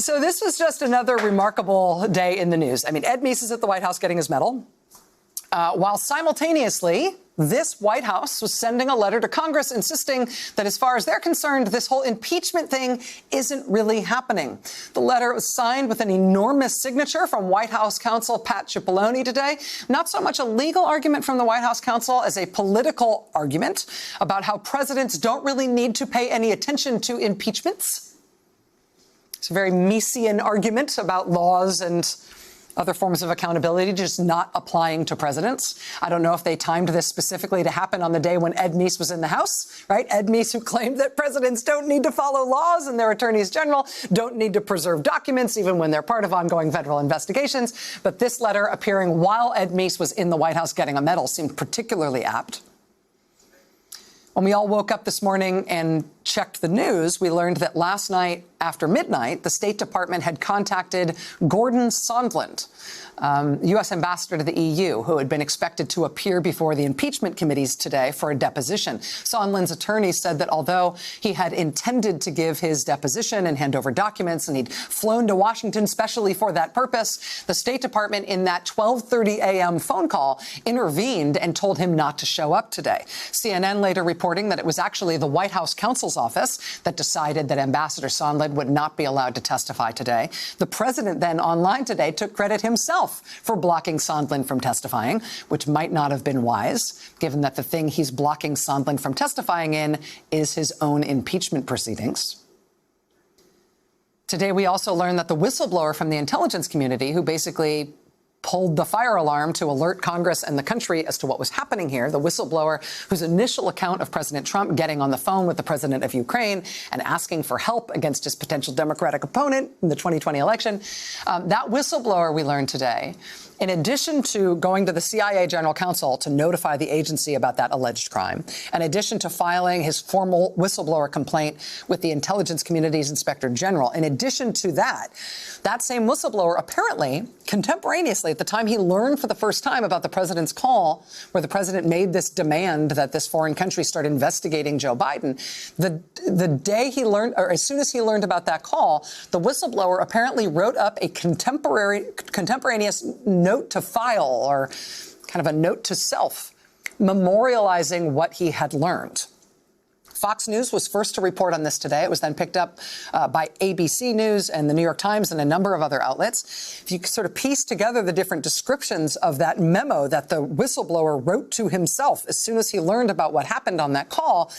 So this was just another remarkable day in the news. I mean, Ed Meese is at the White House getting his medal, while simultaneously, this White House was sending a letter to Congress insisting that as far as they're concerned, this whole impeachment thing isn't really happening. The letter was signed with an enormous signature from White House counsel Pat Cipollone today. Not so much a legal argument from the White House counsel as a political argument about how presidents don't really need to pay any attention to impeachments. It's a very Meesian argument about laws and other forms of accountability just not applying to presidents. I don't know if they timed this specifically to happen on the day when Ed Meese was in the House, right? Ed Meese, who claimed that presidents don't need to follow laws and their attorneys general don't need to preserve documents even when they're part of ongoing federal investigations. But this letter appearing while Ed Meese was in the White House getting a medal seemed particularly apt. When we all woke up this morning and checked the news, we learned that last night after midnight, the State Department had contacted Gordon Sondland, U.S. ambassador to the EU, who had been expected to appear before the impeachment committees today for a deposition. Sondland's attorney said that although he had intended to give his deposition and hand over documents, and he'd flown to Washington specially for that purpose, the State Department in that 12:30 a.m. phone call intervened and told him not to show up today. CNN later reporting that it was actually the White House counsel's office that decided that Ambassador Sondland would not be allowed to testify today. The president then online today took credit himself for blocking Sondland from testifying, which might not have been wise, given that the thing he's blocking Sondland from testifying in is his own impeachment proceedings. Today, we also learned that the whistleblower from the intelligence community, who basically pulled the fire alarm to alert Congress and the country as to what was happening here, the whistleblower whose initial account of President Trump getting on the phone with the president of Ukraine and asking for help against his potential Democratic opponent in the 2020 election, that whistleblower, we learned today, in addition to going to the CIA general counsel to notify the agency about that alleged crime, in addition to filing his formal whistleblower complaint with the intelligence community's inspector general, in addition to that, that same whistleblower apparently contemporaneously, at the time he learned for the first time about the president's call, where the president made this demand that this foreign country start investigating Joe Biden, the day he learned, or as soon as he learned about that call, the whistleblower apparently wrote up a contemporaneous note to file, or kind of a note to self, memorializing what he had learned. Fox News was first to report on this today. It was then picked up by ABC News and the New York Times and a number of other outlets. If you sort of piece together the different descriptions of that memo that the whistleblower wrote to himself as soon as he learned about what happened on that call,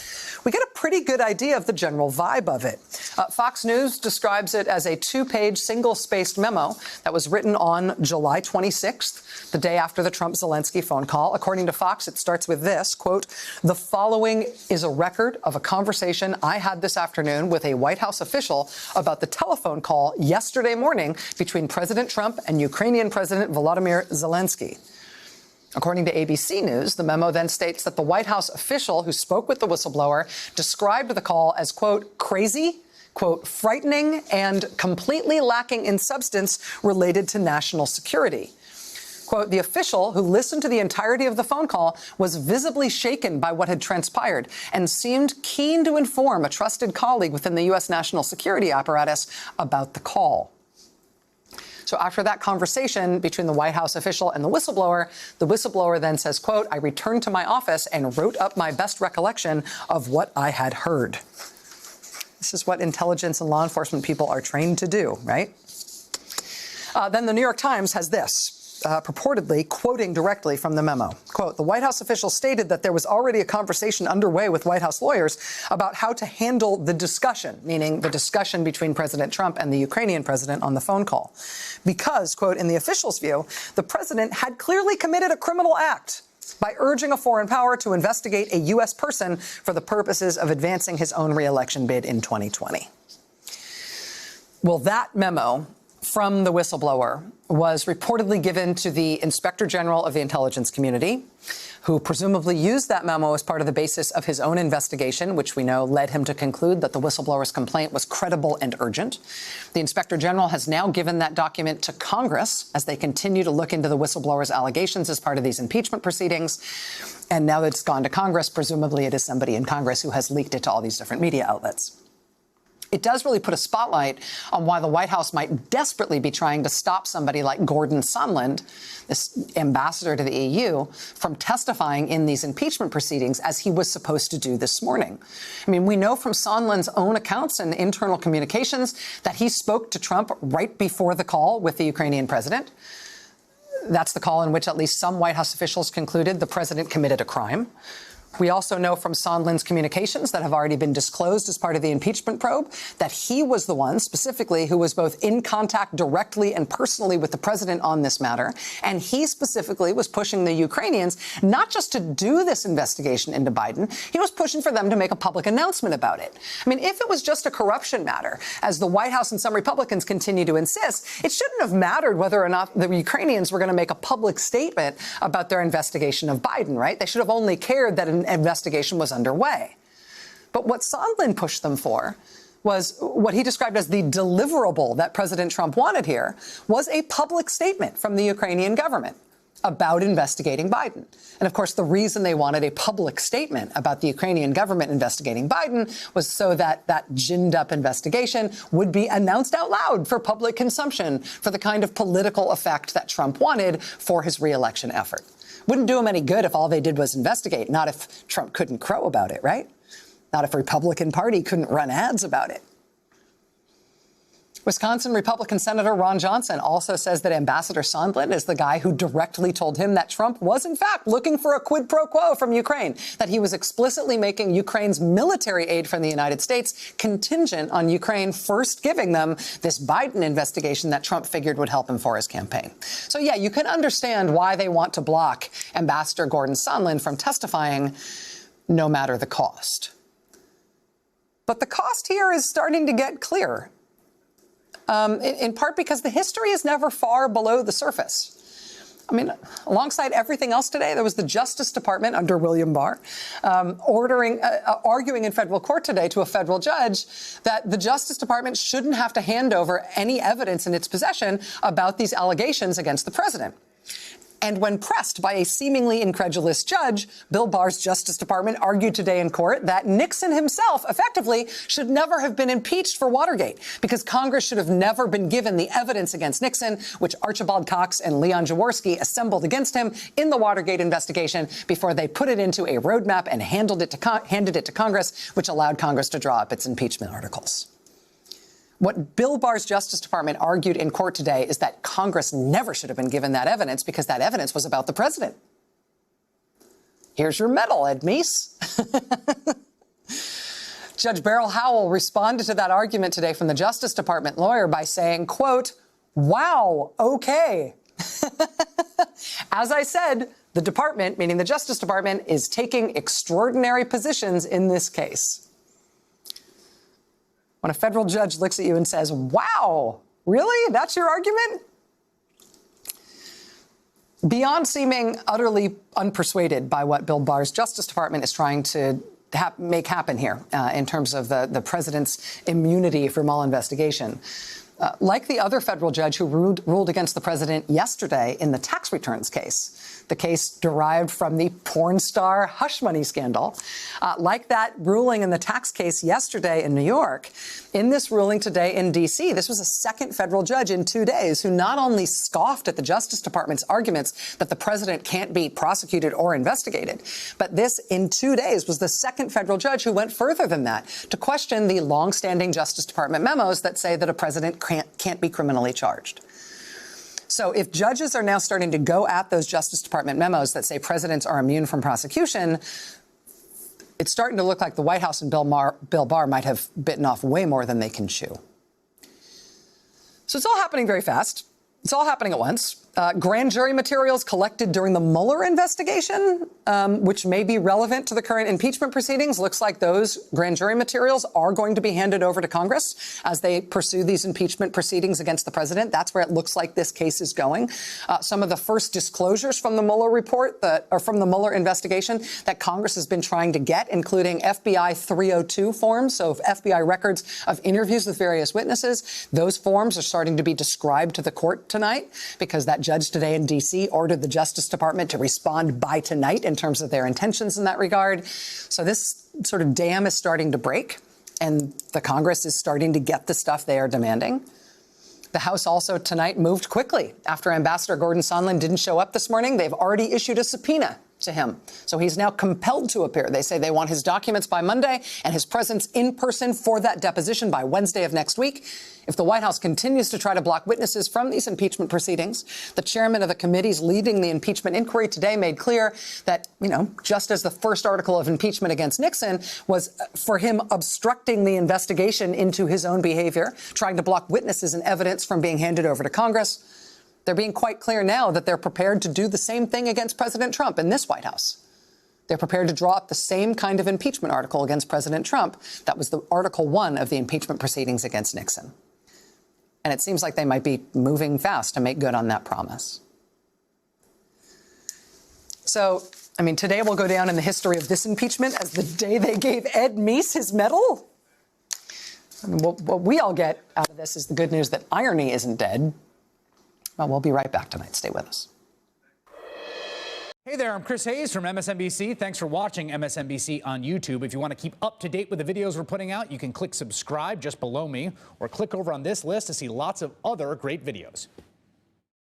we get a pretty good idea of the general vibe of it. Fox News describes it as a two-page, single-spaced memo that was written on July 26th, the day after the Trump-Zelensky phone call. According to Fox, it starts with this, quote, "The following is a record of a conversation I had this afternoon with a White House official about the telephone call yesterday morning between President Trump and Ukrainian President Volodymyr Zelensky." According to ABC News, the memo then states that the White House official who spoke with the whistleblower described the call as, quote, "crazy," quote, "frightening," and completely lacking in substance related to national security. Quote, "The official who listened to the entirety of the phone call was visibly shaken by what had transpired and seemed keen to inform a trusted colleague within the U.S. national security apparatus about the call." So after that conversation between the White House official and the whistleblower then says, quote, "I returned to my office and wrote up my best recollection of what I had heard." This is what intelligence and law enforcement people are trained to do, right? Then the New York Times has this. Purportedly quoting directly from the memo. Quote, "The White House official stated that there was already a conversation underway with White House lawyers about how to handle the discussion," meaning the discussion between President Trump and the Ukrainian president on the phone call. Because, quote, "in the official's view, the president had clearly committed a criminal act by urging a foreign power to investigate a U.S. person for the purposes of advancing his own re-election bid in 2020. Well, that memo from the whistleblower was reportedly given to the Inspector General of the intelligence community, who presumably used that memo as part of the basis of his own investigation, which we know led him to conclude that the whistleblower's complaint was credible and urgent. The Inspector General has now given that document to Congress as they continue to look into the whistleblower's allegations as part of these impeachment proceedings. And now that it's gone to Congress, presumably it is somebody in Congress who has leaked it to all these different media outlets. it does really put a spotlight on why the White House might desperately be trying to stop somebody like Gordon Sondland, this ambassador to the EU, from testifying in these impeachment proceedings as he was supposed to do this morning. I mean, we know from Sondland's own accounts and internal communications that he spoke to Trump right before the call with the Ukrainian president. That's the call in which at least some White House officials concluded the president committed a crime. We also know from Sondland's communications that have already been disclosed as part of the impeachment probe that he was the one specifically who was both in contact directly and personally with the president on this matter. And he specifically was pushing the Ukrainians not just to do this investigation into Biden, he was pushing for them to make a public announcement about it. I mean, if it was just a corruption matter, as the White House and some Republicans continue to insist, it shouldn't have mattered whether or not the Ukrainians were going to make a public statement about their investigation of Biden, right? They should have only cared that an investigation was underway. But what Sondland pushed them for was what he described as the deliverable that President Trump wanted here was a public statement from the Ukrainian government about investigating Biden. And of course, the reason they wanted a public statement about the Ukrainian government investigating Biden was so that that ginned up investigation would be announced out loud for public consumption for the kind of political effect that Trump wanted for his re-election effort. Wouldn't do him any good if all they did was investigate, not if Trump couldn't crow about it, right? Not if the Republican Party couldn't run ads about it. Wisconsin Republican Senator Ron Johnson also says that Ambassador Sondland is the guy who directly told him that Trump was, in fact, looking for a quid pro quo from Ukraine, that he was explicitly making Ukraine's military aid from the United States contingent on Ukraine first giving them this Biden investigation that Trump figured would help him for his campaign. So, yeah, you can understand why they want to block Ambassador Gordon Sondland from testifying, no matter the cost. But the cost here is starting to get clear. In part because the history is never far below the surface. I mean, alongside everything else today, there was the Justice Department under William Barr arguing in federal court today to a federal judge that the Justice Department shouldn't have to hand over any evidence in its possession about these allegations against the president. And when pressed by a seemingly incredulous judge, Bill Barr's Justice Department argued today in court that Nixon himself effectively should never have been impeached for Watergate because Congress should have never been given the evidence against Nixon, which Archibald Cox and Leon Jaworski assembled against him in the Watergate investigation before they put it into a roadmap and handed it to Congress, which allowed Congress to draw up its impeachment articles. What Bill Barr's Justice Department argued in court today is that Congress never should have been given that evidence because that evidence was about the president. Here's your medal, Ed Meese. Judge Beryl Howell responded to that argument today from the Justice Department lawyer by saying, quote, "Wow, okay." As I said, the department, meaning the Justice Department, is taking extraordinary positions in this case. When a federal judge looks at you and says, wow, really? That's your argument? Beyond seeming utterly unpersuaded by what Bill Barr's Justice Department is trying to make happen here in terms of the president's immunity from all investigation, like the other federal judge who ruled against the president yesterday in the tax returns case, the case derived from the porn star hush money scandal, like that ruling in the tax case yesterday in New York, in this ruling today in D.C., this was a second federal judge in 2 days who not only scoffed at the Justice Department's arguments that the president can't be prosecuted or investigated, but this in 2 days was the second federal judge who went further than that to question the longstanding Justice Department memos that say that a president can't be criminally charged. So if judges are now starting to go at those Justice Department memos that say presidents are immune from prosecution, it's starting to look like the White House and Bill Barr might have bitten off way more than they can chew. So it's all happening very fast. It's all happening at once. Grand jury materials collected during the Mueller investigation, which may be relevant to the current impeachment proceedings. Looks like those grand jury materials are going to be handed over to Congress as they pursue these impeachment proceedings against the president. That's where it looks like this case is going. Some of the first disclosures from the Mueller report or from the Mueller investigation that Congress has been trying to get, including FBI 302 forms, so FBI records of interviews with various witnesses. Those forms are starting to be described to the court tonight because that judge today in D.C. ordered the Justice Department to respond by tonight in terms of their intentions in that regard. So this sort of dam is starting to break. and the Congress is starting to get the stuff they are demanding. The House also tonight moved quickly. After Ambassador Gordon Sondland didn't show up this morning, they've already issued a subpoena to him. So he's now compelled to appear. They say they want his documents by Monday and his presence in person for that deposition by Wednesday of next week. If the White House continues to try to block witnesses from these impeachment proceedings, the chairman of the committees leading the impeachment inquiry today made clear that, just as the first article of impeachment against Nixon was for him obstructing the investigation into his own behavior, trying to block witnesses and evidence from being handed over to Congress, they're being quite clear now that they're prepared to do the same thing against President Trump in this White House. They're prepared to draw up the same kind of impeachment article against President Trump. That was the Article 1 of the impeachment proceedings against Nixon. And it seems like they might be moving fast to make good on that promise. So, today will go down in the history of this impeachment as the day they gave Ed Meese his medal. What we all get out of this is the good news that irony isn't dead. Well, we'll be right back tonight. Stay with us. Hey there, I'm Chris Hayes from MSNBC. Thanks for watching MSNBC on YouTube. If you want to keep up to date with the videos we're putting out, you can click subscribe just below me or click over on this list to see lots of other great videos.